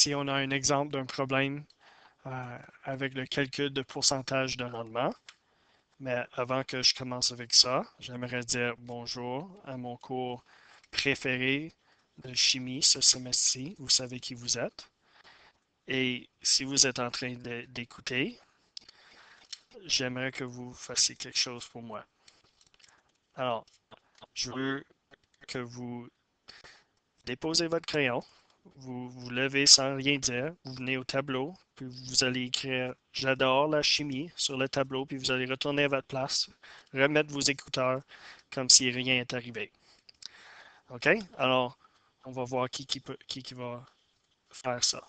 ici, on a un exemple d'un problème avec le calcul de pourcentage de rendement. Mais avant que je commence avec ça, j'aimerais dire bonjour à mon cours préféré de chimie ce semestre-ci. Vous savez qui vous êtes. Et si vous êtes en train d'écouter, j'aimerais que vous fassiez quelque chose pour moi. Alors, je veux que vous déposez votre crayon, vous levez sans rien dire, vous venez au tableau, puis vous allez écrire «J'adore la chimie» sur le tableau, puis vous allez retourner à votre place, remettre vos écouteurs comme si rien n'est arrivé. OK? Alors, on va voir qui va faire ça.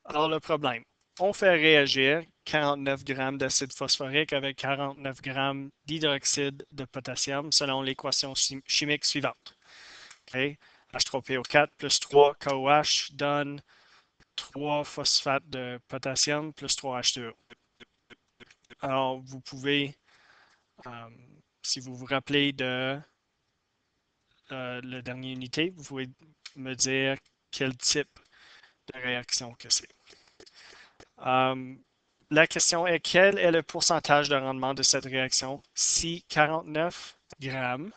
Alors, le problème. On fait réagir 49 grammes d'acide phosphorique avec 49 grammes d'hydroxyde de potassium selon l'équation chimique suivante. Okay? H3PO4 plus 3 KOH donne 3 phosphates de potassium plus 3 H2O. Alors, vous pouvez, si vous vous rappelez de la dernière unité, vous pouvez me dire quel type de réaction que c'est. La question est quel est le pourcentage de rendement de cette réaction si 49 grammes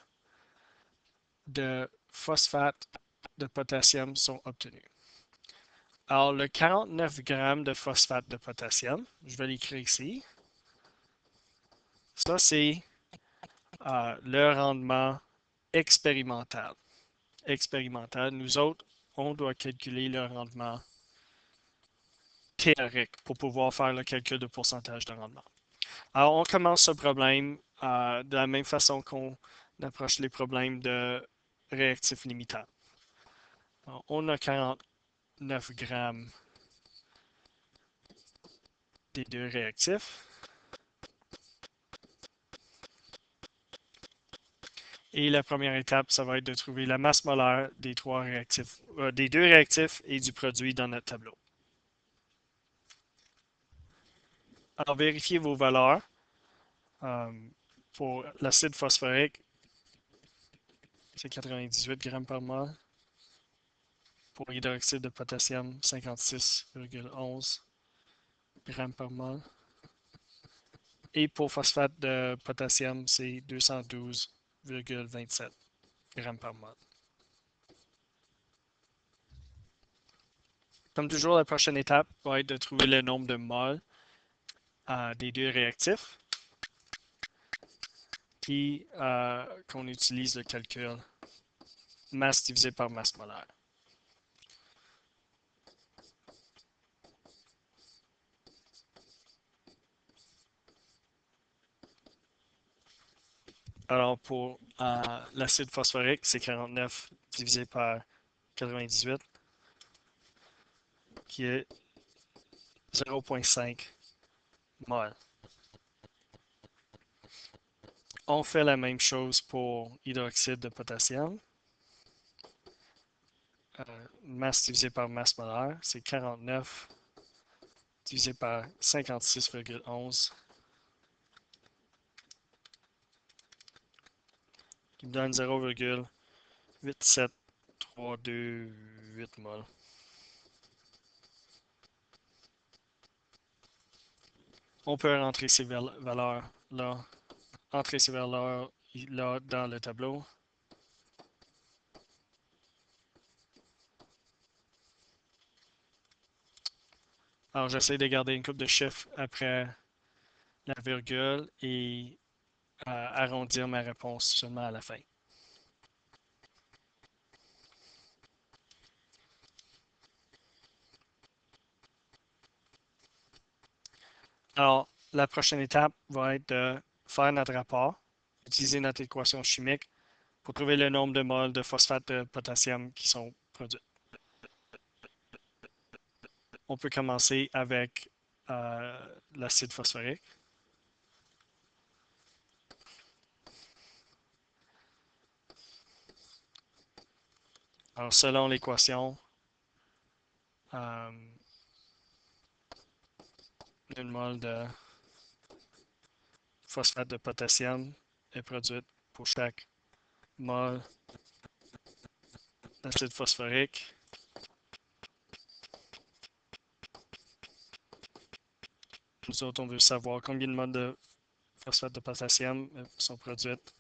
de phosphate de potassium sont obtenus? Alors, le 49 grammes de phosphate de potassium, je vais l'écrire ici. Ça, c'est le rendement expérimental. Nous autres, on doit calculer le rendement théorique pour pouvoir faire le calcul de pourcentage de rendement. Alors, on commence ce problème de la même façon qu'on approche les problèmes de réactifs limitants. Alors, on a 49 grammes des deux réactifs. Et la première étape, ça va être de trouver la masse molaire des des deux réactifs et du produit dans notre tableau. Alors, vérifiez vos valeurs. Pour l'acide phosphorique, c'est 98 grammes par mol. Pour l'hydroxyde de potassium, 56,11 grammes par mol. Et pour phosphate de potassium, c'est 212,27 grammes par mol. Comme toujours, la prochaine étape va être de trouver le nombre de moles des deux réactifs. Puis qu'on utilise le calcul masse divisé par masse molaire. Alors pour l'acide phosphorique, c'est 49 divisé par 98, qui est 0,5 mol. On fait la même chose pour hydroxyde de potassium. Masse divisé par masse molaire, c'est 49 divisé par 56,11 qui me donne 0,87328 mol. On peut rentrer ces valeurs-là, entrer ces valeurs-là dans le tableau. Alors, j'essaie de garder une coupe de chiffres après la virgule et arrondir ma réponse seulement à la fin. Alors, la prochaine étape va être de faire notre rapport, utiliser notre équation chimique pour trouver le nombre de moles de phosphate de potassium qui sont produits. On peut commencer avec l'acide phosphorique. Alors, selon l'équation, une mole de phosphate de potassium est produite pour chaque mole d'acide phosphorique. Nous autres, on veut savoir combien de moles de phosphate de potassium sont produites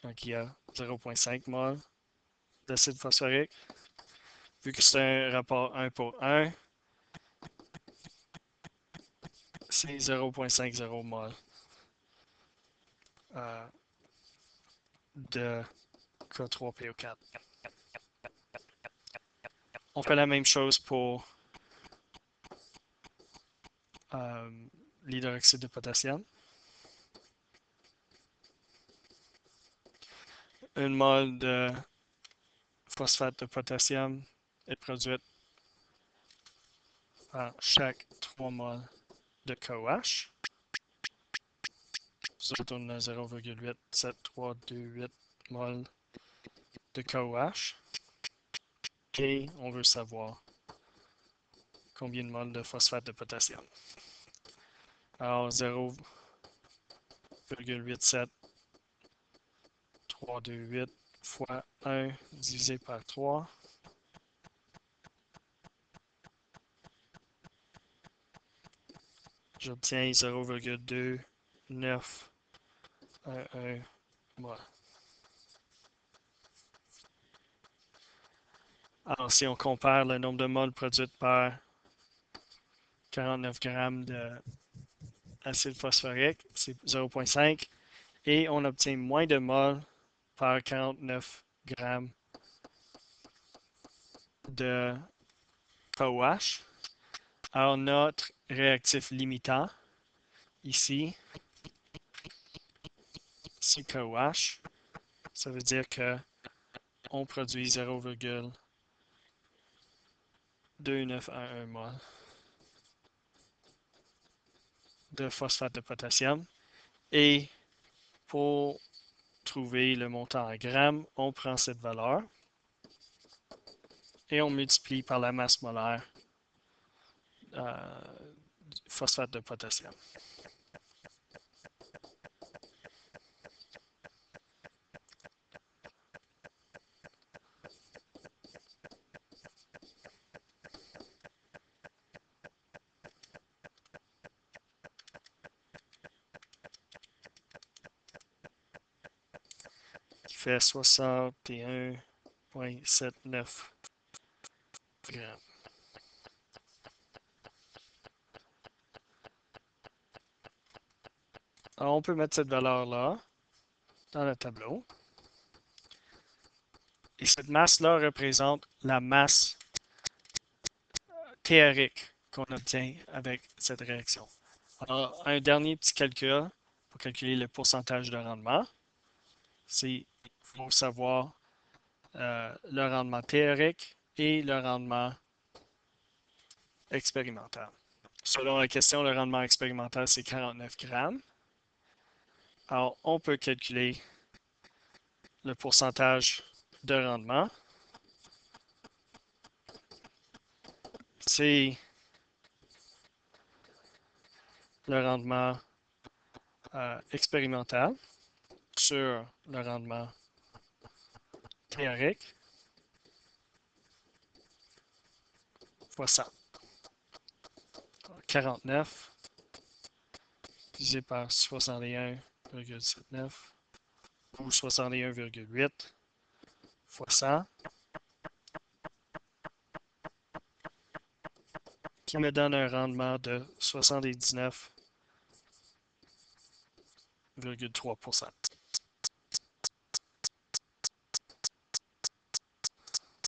quand il y a 0,5 mol d'acide phosphorique. Vu que c'est un rapport 1 pour 1, c'est 0,50 mol de K3PO4. On fait la même chose pour l'hydroxyde de potassium. Une mole de phosphate de potassium est produite par chaque 3 moles de KOH. Ça tourne à 0,8738 moles de KOH. Et on veut savoir combien de moles de phosphate de potassium. Alors 0,87328 fois 1 divisé par 3. J'obtiens 0,2911 moles. Alors, si on compare le nombre de moles produits par 49 grammes d'acide phosphorique, c'est 0,5, et on obtient moins de moles par 49 grammes de KOH. Alors, notre réactif limitant, ici, c'est KOH. Ça veut dire que on produit 0,2911 mol de phosphate de potassium. Et pour trouver le montant en grammes, on prend cette valeur et on multiplie par la masse molaire du phosphate de potassium. Qui fait 61,79 grammes. Alors, on peut mettre cette valeur-là dans le tableau. Et cette masse-là représente la masse théorique qu'on obtient avec cette réaction. Alors, un dernier petit calcul pour calculer le pourcentage de rendement, c'est qu'il faut savoir le rendement théorique et le rendement expérimental. Selon la question, le rendement expérimental, c'est 49 grammes. Alors, on peut calculer le pourcentage de rendement. C'est le rendement expérimental sur le rendement théorique fois 100. 49 divisé par 61,79 ou 61,8 fois 100 qui me donne un rendement de 79,3%.